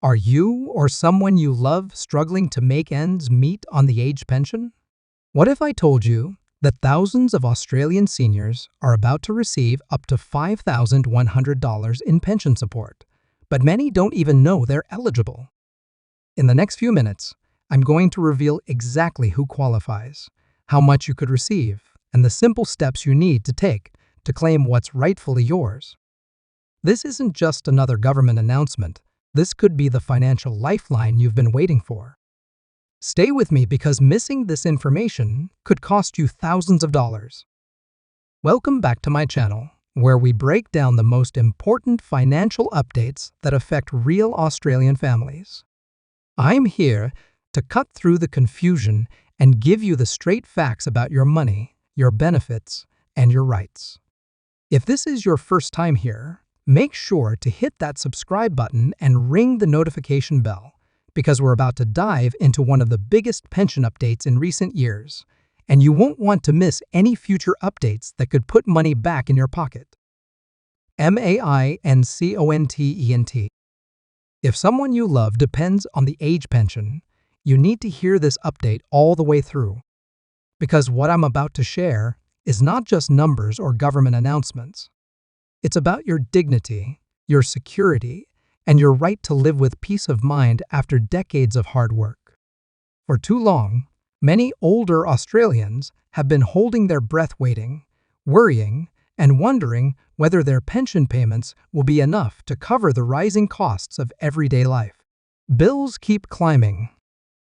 Are you or someone you love struggling to make ends meet on the age pension? What if I told you that thousands of Australian seniors are about to receive up to $5,100 in pension support, but many don't even know they're eligible? In the next few minutes, I'm going to reveal exactly who qualifies, how much you could receive, and the simple steps you need to take to claim what's rightfully yours. This isn't just another government announcement. This could be the financial lifeline you've been waiting for. Stay with me because missing this information could cost you thousands of dollars. Welcome back to my channel, where we break down the most important financial updates that affect real Australian families. I'm here to cut through the confusion and give you the straight facts about your money, your benefits, and your rights. If this is your first time here, make sure to hit that subscribe button and ring the notification bell, because we're about to dive into one of the biggest pension updates in recent years, and you won't want to miss any future updates that could put money back in your pocket. MAINCONTENT. If someone you love depends on the age pension, you need to hear this update all the way through. Because what I'm about to share is not just numbers or government announcements. It's about your dignity, your security, and your right to live with peace of mind after decades of hard work. For too long, many older Australians have been holding their breath waiting, worrying, and wondering whether their pension payments will be enough to cover the rising costs of everyday life. Bills keep climbing.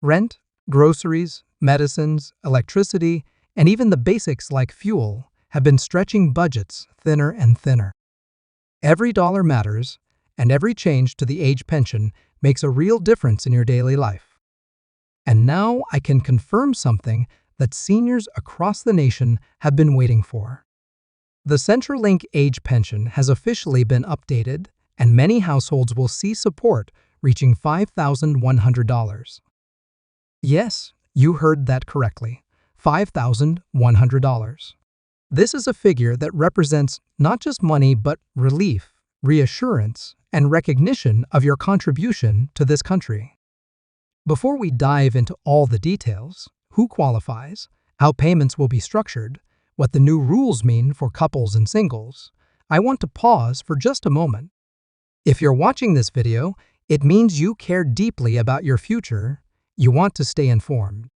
Rent, groceries, medicines, electricity, and even the basics like fuel have been stretching budgets thinner and thinner. Every dollar matters, and every change to the age pension makes a real difference in your daily life. And now I can confirm something that seniors across the nation have been waiting for. The Centrelink age pension has officially been updated, and many households will see support reaching $5,100. Yes, you heard that correctly, $5,100. This is a figure that represents not just money but relief, reassurance, and recognition of your contribution to this country. Before we dive into all the details, who qualifies, how payments will be structured, what the new rules mean for couples and singles, I want to pause for just a moment. If you're watching this video, it means you care deeply about your future. You want to stay informed.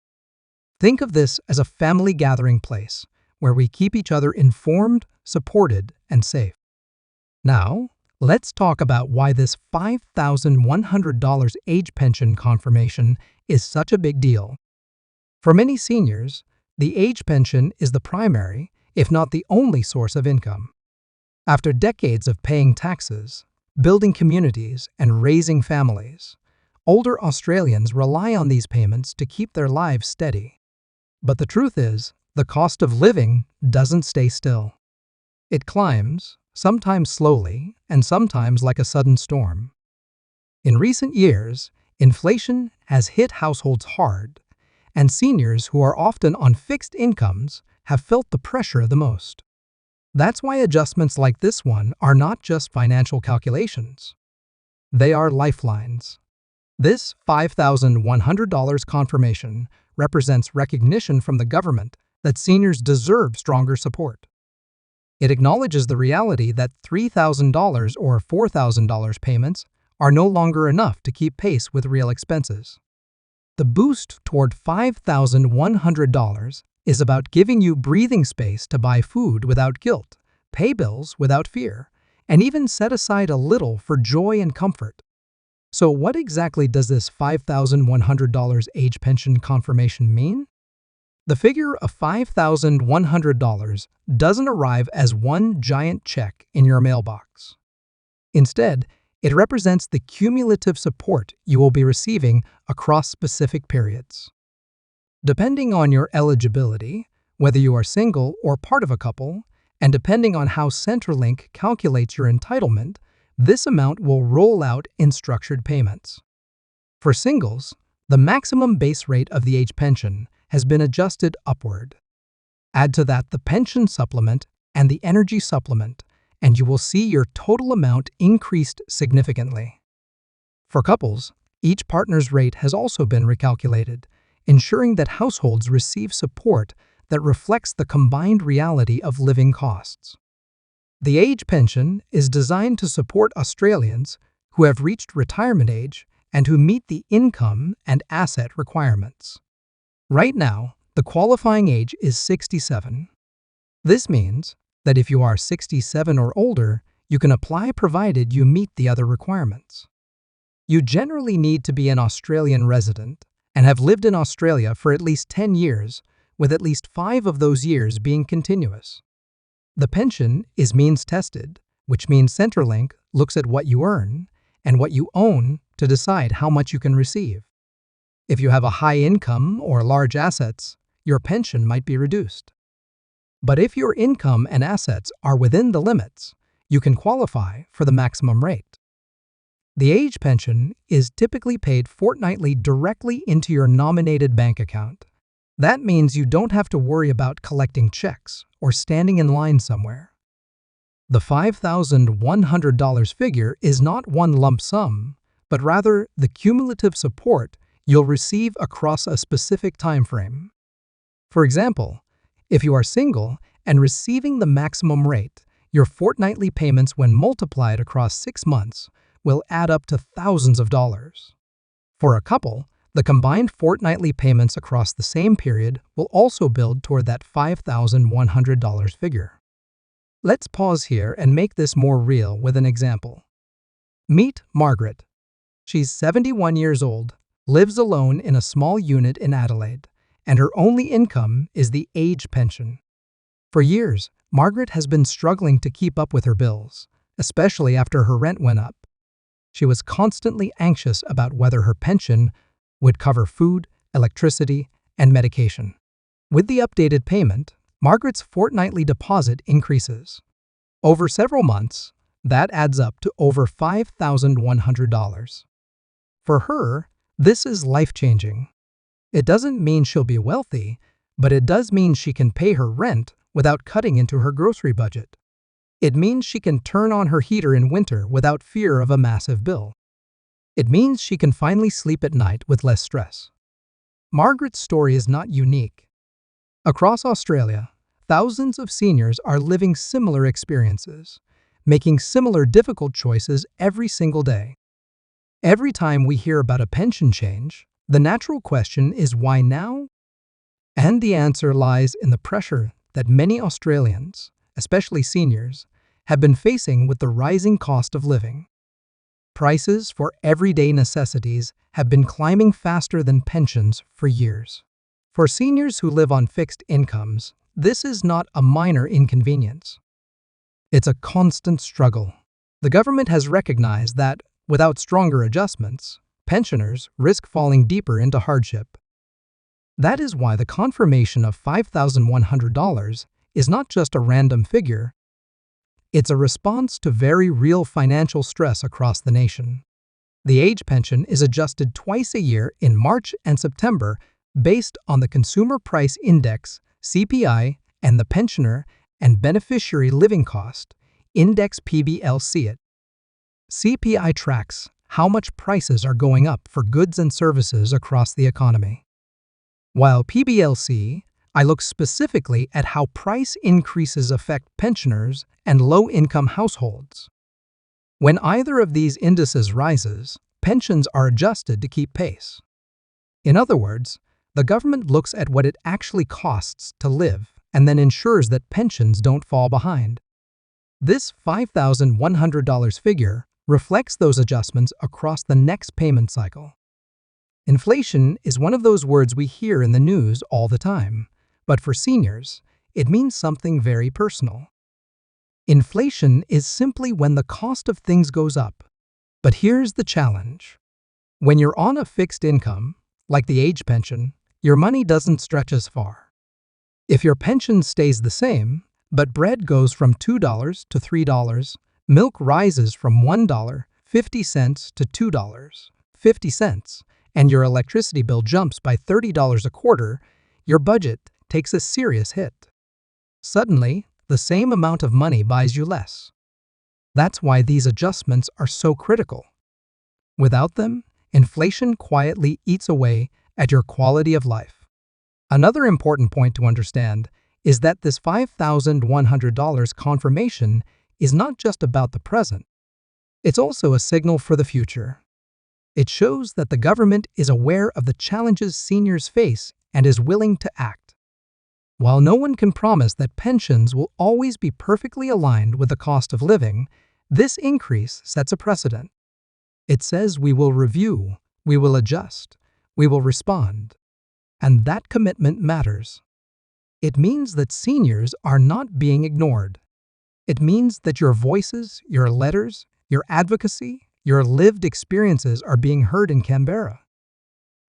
Think of this as a family gathering place where we keep each other informed, supported, and safe. Now, let's talk about why this $5,100 age pension confirmation is such a big deal. For many seniors, the age pension is the primary, if not the only source of income. After decades of paying taxes, building communities, and raising families, older Australians rely on these payments to keep their lives steady. But the truth is, the cost of living doesn't stay still. It climbs, sometimes slowly, and sometimes like a sudden storm. In recent years, inflation has hit households hard, and seniors who are often on fixed incomes have felt the pressure the most. That's why adjustments like this one are not just financial calculations. They are lifelines. This $5,100 confirmation represents recognition from the government that seniors deserve stronger support. It acknowledges the reality that $3,000 or $4,000 payments are no longer enough to keep pace with real expenses. The boost toward $5,100 is about giving you breathing space to buy food without guilt, pay bills without fear, and even set aside a little for joy and comfort. So what exactly does this $5,100 age pension confirmation mean? The figure of $5,100 doesn't arrive as one giant check in your mailbox. Instead, it represents the cumulative support you will be receiving across specific periods. Depending on your eligibility, whether you are single or part of a couple, and depending on how Centrelink calculates your entitlement, this amount will roll out in structured payments. For singles, the maximum base rate of the age pension has been adjusted upward. Add to that the pension supplement and the energy supplement, and you will see your total amount increased significantly. For couples, each partner's rate has also been recalculated, ensuring that households receive support that reflects the combined reality of living costs. The age pension is designed to support Australians who have reached retirement age and who meet the income and asset requirements. Right now, the qualifying age is 67. This means that if you are 67 or older, you can apply provided you meet the other requirements. You generally need to be an Australian resident and have lived in Australia for at least 10 years, with at least 5 of those years being continuous. The pension is means-tested, which means Centrelink looks at what you earn and what you own to decide how much you can receive. If you have a high income or large assets, your pension might be reduced. But if your income and assets are within the limits, you can qualify for the maximum rate. The age pension is typically paid fortnightly directly into your nominated bank account. That means you don't have to worry about collecting checks or standing in line somewhere. The $5,100 figure is not one lump sum, but rather the cumulative support you'll receive across a specific time frame. For example, if you are single and receiving the maximum rate, your fortnightly payments when multiplied across 6 months will add up to thousands of dollars. For a couple, the combined fortnightly payments across the same period will also build toward that $5,100 figure. Let's pause here and make this more real with an example. Meet Margaret. She's 71 years old, lives alone in a small unit in Adelaide, and her only income is the age pension. For years, Margaret has been struggling to keep up with her bills, especially after her rent went up. She was constantly anxious about whether her pension would cover food, electricity, and medication. With the updated payment, Margaret's fortnightly deposit increases. Over several months, that adds up to over $5,100. For her, this is life-changing. It doesn't mean she'll be wealthy, but it does mean she can pay her rent without cutting into her grocery budget. It means she can turn on her heater in winter without fear of a massive bill. It means she can finally sleep at night with less stress. Margaret's story is not unique. Across Australia, thousands of seniors are living similar experiences, making similar difficult choices every single day. Every time we hear about a pension change, the natural question is why now? And the answer lies in the pressure that many Australians, especially seniors, have been facing with the rising cost of living. Prices for everyday necessities have been climbing faster than pensions for years. For seniors who live on fixed incomes, this is not a minor inconvenience. It's a constant struggle. The government has recognized that, without stronger adjustments, pensioners risk falling deeper into hardship. That is why the confirmation of $5,100 is not just a random figure. It's a response to very real financial stress across the nation. The age pension is adjusted twice a year in March and September based on the Consumer Price Index, CPI, and the Pensioner and Beneficiary Living Cost Index PBLC. CPI tracks how much prices are going up for goods and services across the economy. While PBLC, I look specifically at how price increases affect pensioners and low-income households. When either of these indices rises, pensions are adjusted to keep pace. In other words, the government looks at what it actually costs to live and then ensures that pensions don't fall behind. This $5,100 figure reflects those adjustments across the next payment cycle. Inflation is one of those words we hear in the news all the time, but for seniors, it means something very personal. Inflation is simply when the cost of things goes up. But here's the challenge. When you're on a fixed income, like the age pension, your money doesn't stretch as far. If your pension stays the same, but bread goes from $2 to $3, milk rises from $1.50 to $2.50, and your electricity bill jumps by $30 a quarter, your budget takes a serious hit. Suddenly, the same amount of money buys you less. That's why these adjustments are so critical. Without them, inflation quietly eats away at your quality of life. Another important point to understand is that this $5,100 confirmation is not just about the present. It's also a signal for the future. It shows that the government is aware of the challenges seniors face and is willing to act. While no one can promise that pensions will always be perfectly aligned with the cost of living, this increase sets a precedent. It says we will review, we will adjust, we will respond. And that commitment matters. It means that seniors are not being ignored. It means that your voices, your letters, your advocacy, your lived experiences are being heard in Canberra.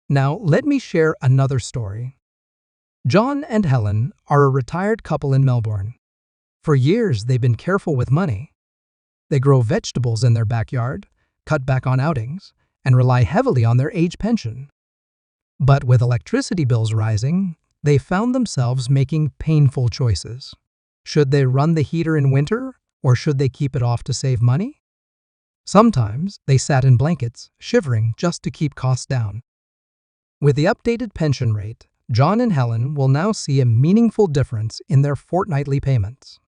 Now, let me share another story. John and Helen are a retired couple in Melbourne. For years, they've been careful with money. They grow vegetables in their backyard, cut back on outings, and rely heavily on their age pension. But with electricity bills rising, they found themselves making painful choices. Should they run the heater in winter, or should they keep it off to save money? Sometimes they sat in blankets, shivering just to keep costs down. With the updated pension rate, John and Helen will now see a meaningful difference in their fortnightly payments.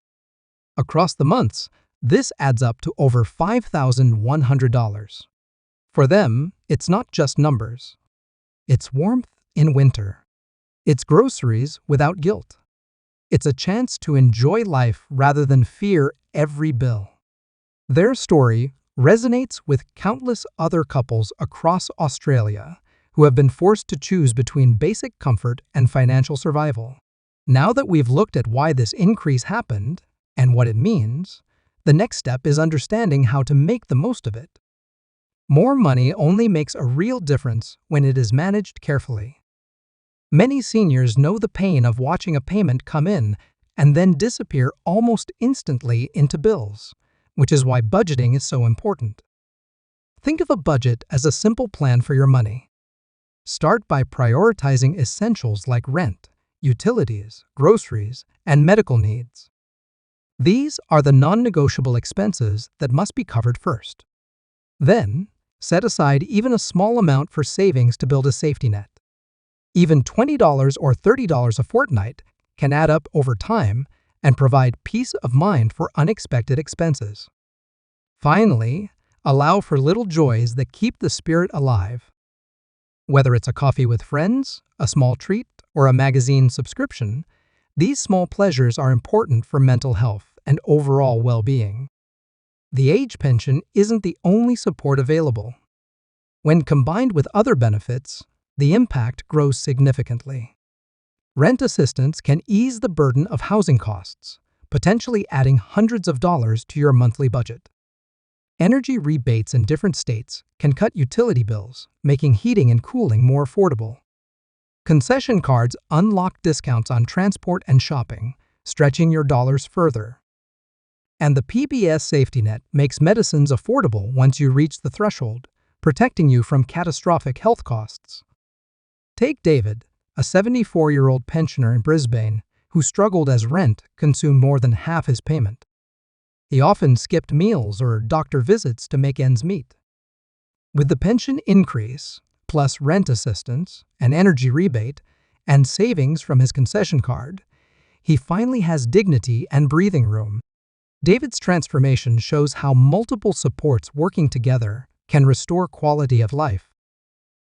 Across the months, this adds up to over $5,100. For them, it's not just numbers. It's warmth in winter. It's groceries without guilt. It's a chance to enjoy life rather than fear every bill. Their story resonates with countless other couples across Australia who have been forced to choose between basic comfort and financial survival. Now that we've looked at why this increase happened and what it means, the next step is understanding how to make the most of it. More money only makes a real difference when it is managed carefully. Many seniors know the pain of watching a payment come in and then disappear almost instantly into bills, which is why budgeting is so important. Think of a budget as a simple plan for your money. Start by prioritizing essentials like rent, utilities, groceries, and medical needs. These are the non-negotiable expenses that must be covered first. Then, set aside even a small amount for savings to build a safety net. Even $20 or $30 a fortnight can add up over time and provide peace of mind for unexpected expenses. Finally, allow for little joys that keep the spirit alive. Whether it's a coffee with friends, a small treat, or a magazine subscription, these small pleasures are important for mental health and overall well-being. The age pension isn't the only support available. When combined with other benefits, the impact grows significantly. Rent assistance can ease the burden of housing costs, potentially adding hundreds of dollars to your monthly budget. Energy rebates in different states can cut utility bills, making heating and cooling more affordable. Concession cards unlock discounts on transport and shopping, stretching your dollars further. And the PBS safety net makes medicines affordable once you reach the threshold, protecting you from catastrophic health costs. Take David, a 74-year-old pensioner in Brisbane who struggled as rent consumed more than half his payment. He often skipped meals or doctor visits to make ends meet. With the pension increase, plus rent assistance, an energy rebate, and savings from his concession card, he finally has dignity and breathing room. David's transformation shows how multiple supports working together can restore quality of life.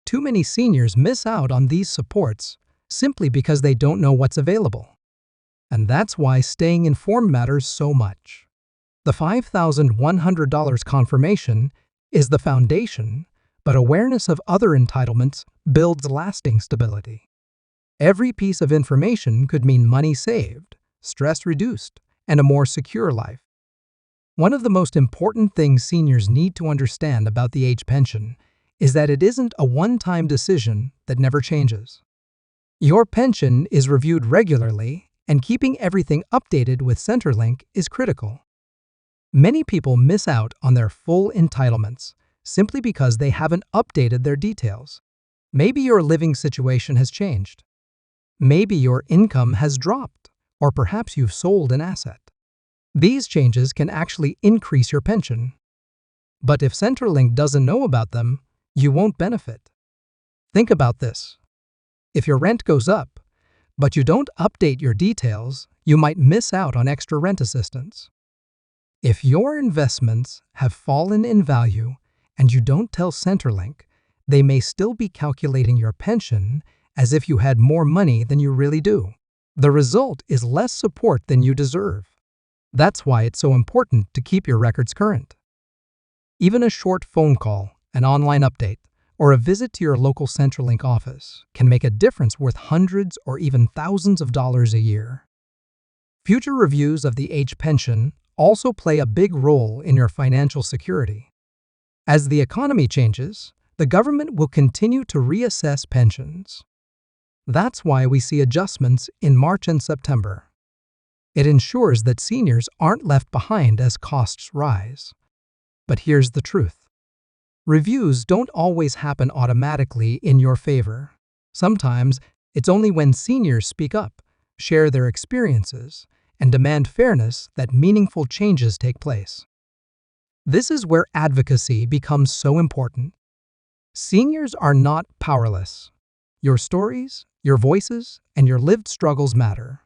Too many seniors miss out on these supports simply because they don't know what's available. And that's why staying informed matters so much. The $5,100 confirmation is the foundation, but awareness of other entitlements builds lasting stability. Every piece of information could mean money saved, stress reduced, and a more secure life. One of the most important things seniors need to understand about the age pension is that it isn't a one-time decision that never changes. Your pension is reviewed regularly, and keeping everything updated with Centrelink is critical. Many people miss out on their full entitlements simply because they haven't updated their details. Maybe your living situation has changed. Maybe your income has dropped, or perhaps you've sold an asset. These changes can actually increase your pension. But if Centrelink doesn't know about them, you won't benefit. Think about this. If your rent goes up, but you don't update your details, you might miss out on extra rent assistance. If your investments have fallen in value and you don't tell Centrelink, they may still be calculating your pension as if you had more money than you really do. The result is less support than you deserve. That's why it's so important to keep your records current. Even a short phone call, an online update, or a visit to your local Centrelink office can make a difference worth hundreds or even thousands of dollars a year. Future reviews of the age pension also play a big role in your financial security. As the economy changes, the government will continue to reassess pensions. That's why we see adjustments in March and September. It ensures that seniors aren't left behind as costs rise. But here's the truth. Reviews don't always happen automatically in your favor. Sometimes it's only when seniors speak up, share their experiences, and demand fairness that meaningful changes take place. This is where advocacy becomes so important. Seniors are not powerless. Your stories, your voices, and your lived struggles matter.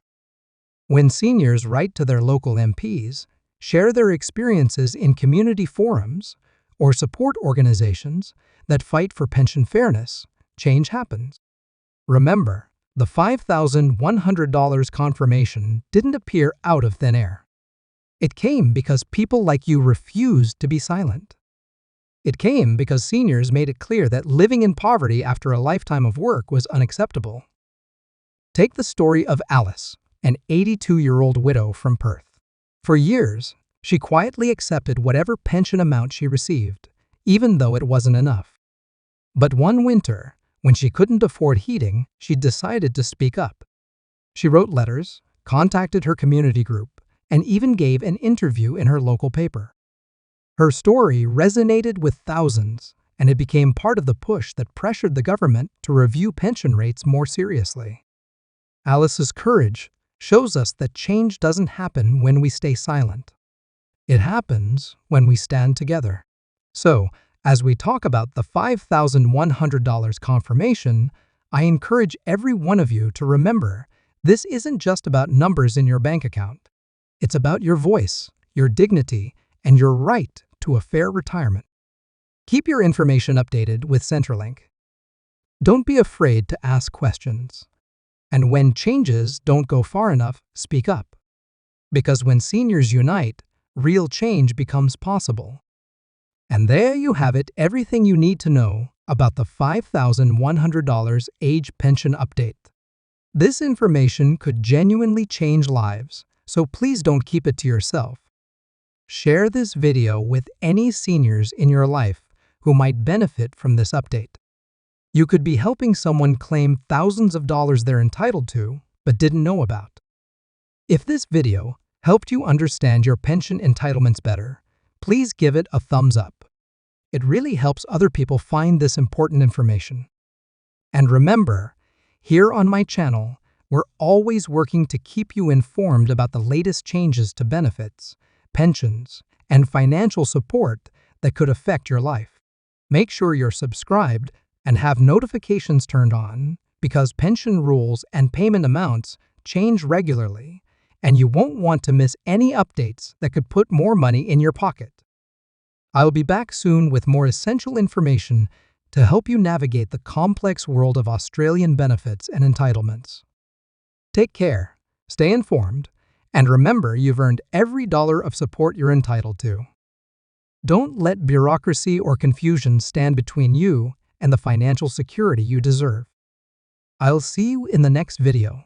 When seniors write to their local MPs, share their experiences in community forums, or support organizations that fight for pension fairness, change happens. Remember, the $5,100 confirmation didn't appear out of thin air. It came because people like you refused to be silent. It came because seniors made it clear that living in poverty after a lifetime of work was unacceptable. Take the story of Alice, an 82-year-old widow from Perth. For years, she quietly accepted whatever pension amount she received, even though it wasn't enough. But one winter, when she couldn't afford heating, she decided to speak up. She wrote letters, contacted her community group, and even gave an interview in her local paper. Her story resonated with thousands, and it became part of the push that pressured the government to review pension rates more seriously. Alice's courage shows us that change doesn't happen when we stay silent. It happens when we stand together. So, as we talk about the $5,100 confirmation, I encourage every one of you to remember this isn't just about numbers in your bank account. It's about your voice, your dignity, and your right to a fair retirement. Keep your information updated with Centrelink. Don't be afraid to ask questions. And when changes don't go far enough, speak up. Because when seniors unite, real change becomes possible. And there you have it, everything you need to know about the $5,100 age pension update. This information could genuinely change lives, so please don't keep it to yourself. Share this video with any seniors in your life who might benefit from this update. You could be helping someone claim thousands of dollars they're entitled to but didn't know about. If this video helped you understand your pension entitlements better, please give it a thumbs up. It really helps other people find this important information. And remember, here on my channel, we're always working to keep you informed about the latest changes to benefits, pensions, and financial support that could affect your life. Make sure you're subscribed and have notifications turned on because pension rules and payment amounts change regularly, and you won't want to miss any updates that could put more money in your pocket. I'll be back soon with more essential information to help you navigate the complex world of Australian benefits and entitlements. Take care, stay informed, and remember you've earned every dollar of support you're entitled to. Don't let bureaucracy or confusion stand between you and the financial security you deserve. I'll see you in the next video.